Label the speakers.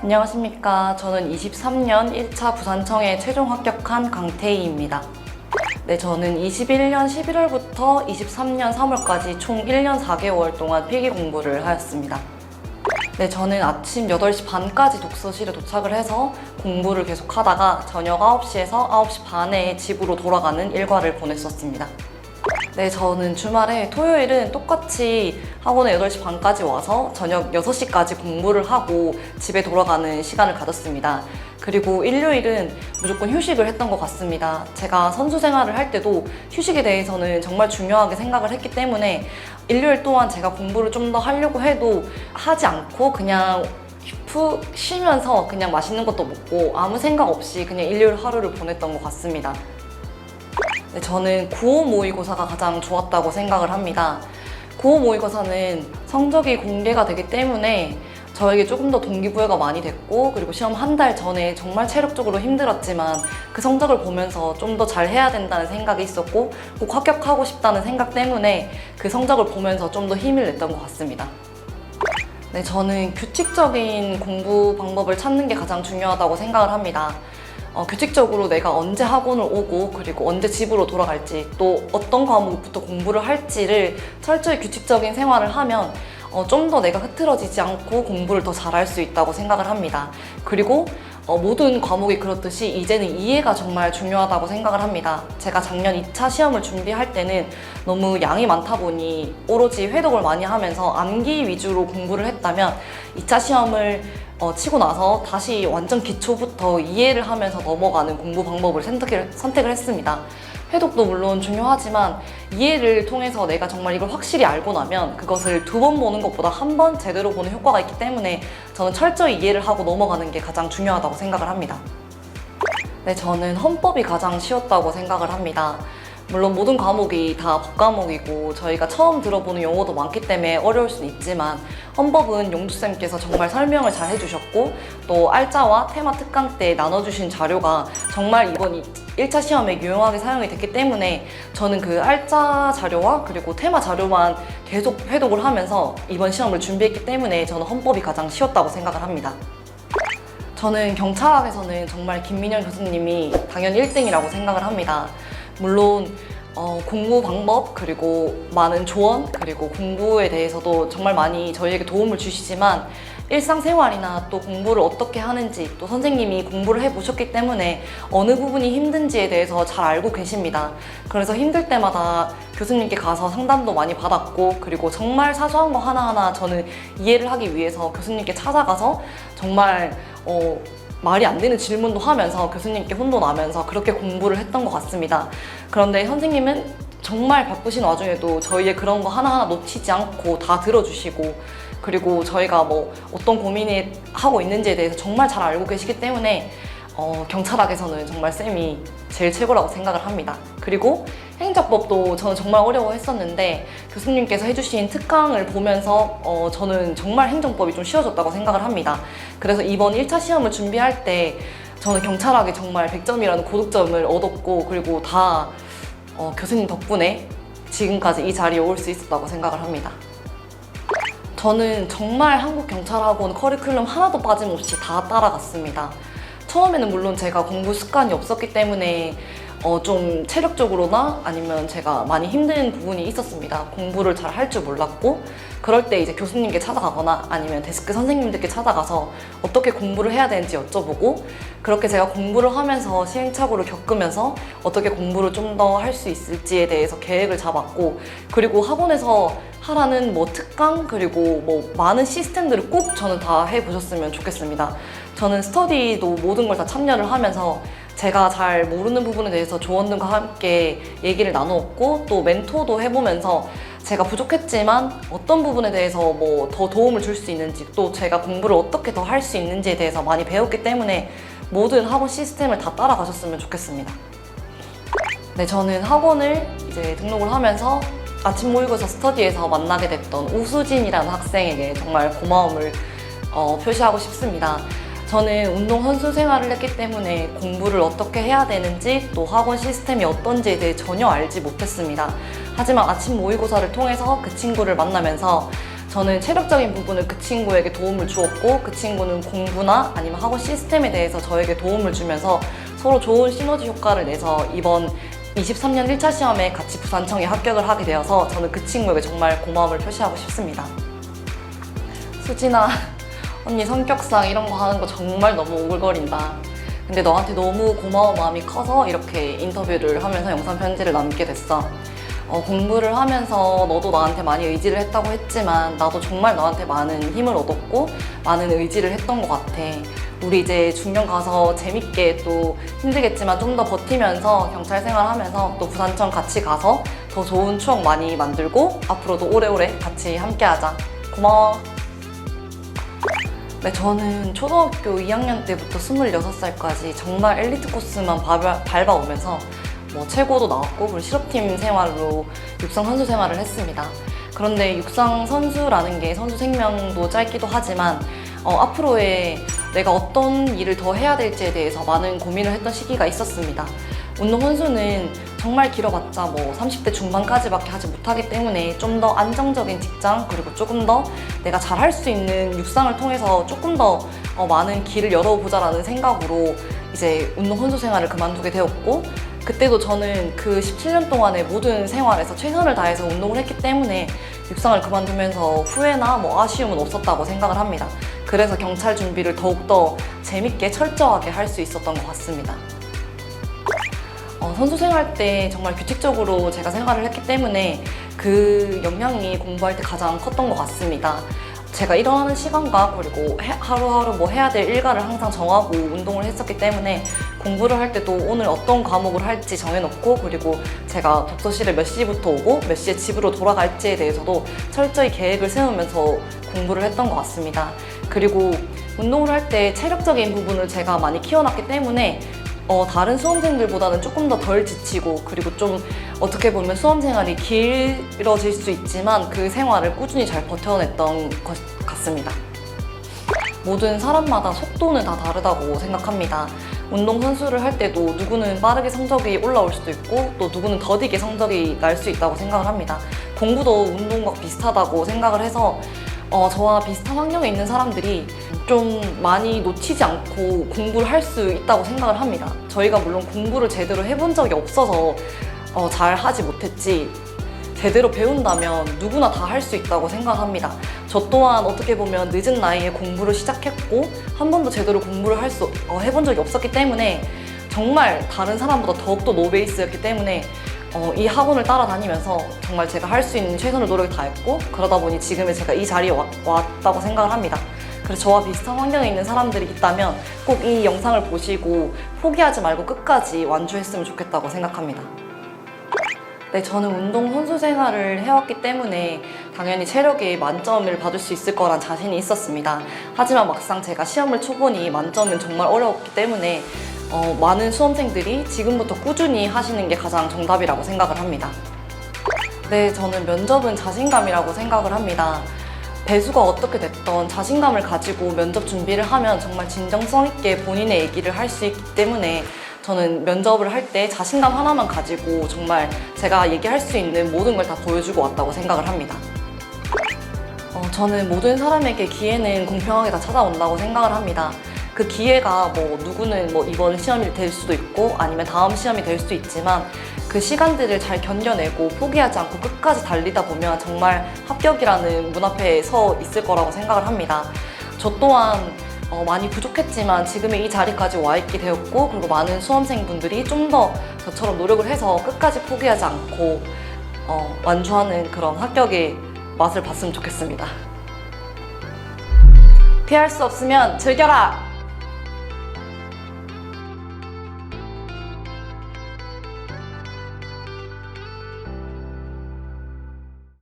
Speaker 1: 안녕하십니까. 저는 23년 1차 부산청에 최종 합격한 강태희입니다. 네, 저는 21년 11월부터 23년 3월까지 총 1년 4개월 동안 필기 공부를 하였습니다. 네, 저는 아침 8시 반까지 독서실에 도착을 해서 공부를 계속 하다가 저녁 9시에서 9시 반에 집으로 돌아가는 일과를 보냈었습니다. 네, 저는 주말에 토요일은 똑같이 학원에 8시 반까지 와서 저녁 6시까지 공부를 하고 집에 돌아가는 시간을 가졌습니다. 그리고 일요일은 무조건 휴식을 했던 것 같습니다. 제가 선수 생활을 할 때도 휴식에 대해서는 정말 중요하게 생각을 했기 때문에 일요일 또한 제가 공부를 좀 더 하려고 해도 하지 않고 그냥 푹 쉬면서 그냥 맛있는 것도 먹고 아무 생각 없이 그냥 일요일 하루를 보냈던 것 같습니다. 네, 저는 9호 모의고사가 가장 좋았다고 생각을 합니다. 9호 모의고사는 성적이 공개가 되기 때문에 저에게 조금 더 동기부여가 많이 됐고, 그리고 시험 한 달 전에 정말 체력적으로 힘들었지만 그 성적을 보면서 좀 더 잘해야 된다는 생각이 있었고 꼭 합격하고 싶다는 생각 때문에 그 성적을 보면서 좀 더 힘을 냈던 것 같습니다. 네, 저는 규칙적인 공부 방법을 찾는 게 가장 중요하다고 생각을 합니다. 규칙적으로 내가 언제 학원을 오고 그리고 언제 집으로 돌아갈지 또 어떤 과목부터 공부를 할지를 철저히 규칙적인 생활을 하면 좀 더 내가 흐트러지지 않고 공부를 더 잘할 수 있다고 생각을 합니다. 그리고 모든 과목이 그렇듯이 이제는 이해가 정말 중요하다고 생각을 합니다. 제가 작년 2차 시험을 준비할 때는 너무 양이 많다 보니 오로지 회독을 많이 하면서 암기 위주로 공부를 했다면 2차 시험을 치고 나서 다시 완전 기초부터 이해를 하면서 넘어가는 공부 방법을 선택을 했습니다. 회독도 물론 중요하지만 이해를 통해서 내가 정말 이걸 확실히 알고 나면 그것을 2번 보는 것보다 1번 제대로 보는 효과가 있기 때문에 저는 철저히 이해를 하고 넘어가는 게 가장 중요하다고 생각을 합니다. 네, 저는 헌법이 가장 쉬웠다고 생각을 합니다. 물론 모든 과목이 다 법과목이고 저희가 처음 들어보는 용어도 많기 때문에 어려울 수는 있지만 헌법은 용두쌤께서 정말 설명을 잘 해주셨고 또 알짜와 테마 특강 때 나눠주신 자료가 정말 이번 1차 시험에 유용하게 사용이 됐기 때문에 저는 그 알짜 자료와 그리고 테마 자료만 계속 회독을 하면서 이번 시험을 준비했기 때문에 저는 헌법이 가장 쉬웠다고 생각을 합니다. 저는 경찰학에서는 정말 김민영 교수님이 당연히 1등이라고 생각을 합니다. 물론 공부 방법 그리고 많은 조언 그리고 공부에 대해서도 정말 많이 저희에게 도움을 주시지만 일상생활이나 또 공부를 어떻게 하는지 또 선생님이 공부를 해보셨기 때문에 어느 부분이 힘든지에 대해서 잘 알고 계십니다. 그래서 힘들 때마다 교수님께 가서 상담도 많이 받았고 그리고 정말 사소한 거 하나하나 저는 이해를 하기 위해서 교수님께 찾아가서 정말 말이 안 되는 질문도 하면서 교수님께 혼도 나면서 그렇게 공부를 했던 것 같습니다. 그런데 선생님은 정말 바쁘신 와중에도 저희의 그런 거 하나하나 놓치지 않고 다 들어주시고 그리고 저희가 뭐 어떤 고민을 하고 있는지에 대해서 정말 잘 알고 계시기 때문에 경찰학에서는 정말 쌤이 제일 최고라고 생각을 합니다. 그리고 행정법도 저는 정말 어려워했었는데 교수님께서 해주신 특강을 보면서 저는 정말 행정법이 좀 쉬워졌다고 생각을 합니다. 그래서 이번 1차 시험을 준비할 때 저는 경찰학에 정말 100점이라는 고득점을 얻었고 그리고 다 교수님 덕분에 지금까지 이 자리에 올 수 있었다고 생각을 합니다. 저는 정말 한국경찰학원 커리큘럼 하나도 빠짐없이 다 따라갔습니다. 처음에는 물론 제가 공부 습관이 없었기 때문에 좀 체력적으로나 아니면 제가 많이 힘든 부분이 있었습니다. 공부를 잘 할 줄 몰랐고 그럴 때 이제 교수님께 찾아가거나 아니면 데스크 선생님들께 찾아가서 어떻게 공부를 해야 되는지 여쭤보고 그렇게 제가 공부를 하면서 시행착오를 겪으면서 어떻게 공부를 좀 더 할 수 있을지에 대해서 계획을 잡았고 그리고 학원에서 하라는 뭐 특강 그리고 뭐 많은 시스템들을 꼭 저는 다 해보셨으면 좋겠습니다. 저는 스터디도 모든 걸 다 참여를 하면서 제가 잘 모르는 부분에 대해서 조원들과 함께 얘기를 나누었고 또 멘토도 해보면서 제가 부족했지만 어떤 부분에 대해서 뭐 더 도움을 줄 수 있는지 또 제가 공부를 어떻게 더 할 수 있는지에 대해서 많이 배웠기 때문에 모든 학원 시스템을 다 따라가셨으면 좋겠습니다. 네, 저는 학원을 이제 등록을 하면서 아침 모의고사 스터디에서 만나게 됐던 우수진이라는 학생에게 정말 고마움을 표시하고 싶습니다. 저는 운동 선수 생활을 했기 때문에 공부를 어떻게 해야 되는지 또 학원 시스템이 어떤지에 대해 전혀 알지 못했습니다. 하지만 아침 모의고사를 통해서 그 친구를 만나면서 저는 체력적인 부분을 그 친구에게 도움을 주었고 그 친구는 공부나 아니면 학원 시스템에 대해서 저에게 도움을 주면서 서로 좋은 시너지 효과를 내서 이번 23년 1차 시험에 같이 부산청에 합격을 하게 되어서 저는 그 친구에게 정말 고마움을 표시하고 싶습니다. 수진아, 언니 성격상 이런 거 하는 거 정말 너무 오글거린다. 근데 너한테 너무 고마운 마음이 커서 이렇게 인터뷰를 하면서 영상 편지를 남기게 됐어. 공부를 하면서 너도 나한테 많이 의지를 했다고 했지만 나도 정말 너한테 많은 힘을 얻었고 많은 의지를 했던 것 같아. 우리 이제 중년 가서 재밌게 또 힘들겠지만 좀 더 버티면서 경찰 생활하면서 또 부산청 같이 가서 더 좋은 추억 많이 만들고 앞으로도 오래오래 같이 함께하자. 고마워. 네, 저는 초등학교 2학년 때부터 26살까지 정말 엘리트 코스만 밟아오면서 최고도 나왔고 그리고 실업팀 생활로 육상 선수 생활을 했습니다. 그런데 육상 선수라는 게 선수 생명도 짧기도 하지만 앞으로의 내가 어떤 일을 더 해야 될지에 대해서 많은 고민을 했던 시기가 있었습니다. 운동선수는 정말 길어봤자 30대 중반까지밖에 하지 못하기 때문에 좀 더 안정적인 직장 그리고 조금 더 내가 잘할 수 있는 육상을 통해서 조금 더 많은 길을 열어보자라는 생각으로 이제 운동선수 생활을 그만두게 되었고 그때도 저는 그 17년 동안의 모든 생활에서 최선을 다해서 운동을 했기 때문에 육상을 그만두면서 후회나 아쉬움은 없었다고 생각을 합니다. 그래서 경찰 준비를 더욱더 재밌게 철저하게 할 수 있었던 것 같습니다. 선수 생활 때 정말 규칙적으로 제가 생활을 했기 때문에 그 영향이 공부할 때 가장 컸던 것 같습니다. 제가 일어나는 시간과 그리고 하루하루 해야 될 일과를 항상 정하고 운동을 했었기 때문에 공부를 할 때도 오늘 어떤 과목을 할지 정해놓고 그리고 제가 독서실에 몇 시부터 오고 몇 시에 집으로 돌아갈지에 대해서도 철저히 계획을 세우면서 공부를 했던 것 같습니다. 그리고 운동을 할 때 체력적인 부분을 제가 많이 키워놨기 때문에 다른 수험생들보다는 조금 더 덜 지치고 그리고 좀 어떻게 보면 수험 생활이 길어질 수 있지만 그 생활을 꾸준히 잘 버텨냈던 것 같습니다. 모든 사람마다 속도는 다 다르다고 생각합니다. 운동선수를 할 때도 누구는 빠르게 성적이 올라올 수도 있고 또 누구는 더디게 성적이 날 수 있다고 생각을 합니다. 공부도 운동과 비슷하다고 생각을 해서 저와 비슷한 환경에 있는 사람들이 좀 많이 놓치지 않고 공부를 할 수 있다고 생각을 합니다. 저희가 물론 공부를 제대로 해본 적이 없어서 잘 하지 못했지 제대로 배운다면 누구나 다 할 수 있다고 생각합니다. 저 또한 어떻게 보면 늦은 나이에 공부를 시작했고 한 번도 제대로 공부를 해본 적이 없었기 때문에 정말 다른 사람보다 더욱더 노베이스였기 때문에 이 학원을 따라다니면서 정말 제가 할 수 있는 최선을 노력을 다했고 그러다 보니 지금의 제가 이 자리에 왔다고 생각을 합니다. 그래서 저와 비슷한 환경에 있는 사람들이 있다면 꼭 이 영상을 보시고 포기하지 말고 끝까지 완주했으면 좋겠다고 생각합니다. 네, 저는 운동 선수 생활을 해왔기 때문에 당연히 체력에 만점을 받을 수 있을 거란 자신이 있었습니다. 하지만 막상 제가 시험을 쳐보니 만점은 정말 어려웠기 때문에 많은 수험생들이 지금부터 꾸준히 하시는 게 가장 정답이라고 생각을 합니다. 네, 저는 면접은 자신감이라고 생각을 합니다. 배수가 어떻게 됐던 자신감을 가지고 면접 준비를 하면 정말 진정성 있게 본인의 얘기를 할 수 있기 때문에 저는 면접을 할 때 자신감 하나만 가지고 정말 제가 얘기할 수 있는 모든 걸 다 보여주고 왔다고 생각을 합니다. 저는 모든 사람에게 기회는 공평하게 다 찾아온다고 생각을 합니다. 그 기회가 누구는 이번 시험이 될 수도 있고 아니면 다음 시험이 될 수도 있지만 그 시간들을 잘 견뎌내고 포기하지 않고 끝까지 달리다 보면 정말 합격이라는 문 앞에 서 있을 거라고 생각을 합니다. 저 또한 많이 부족했지만 지금의 이 자리까지 와 있게 되었고 그리고 많은 수험생분들이 좀 더 저처럼 노력을 해서 끝까지 포기하지 않고 완주하는 그런 합격의 맛을 봤으면 좋겠습니다. 피할 수 없으면 즐겨라!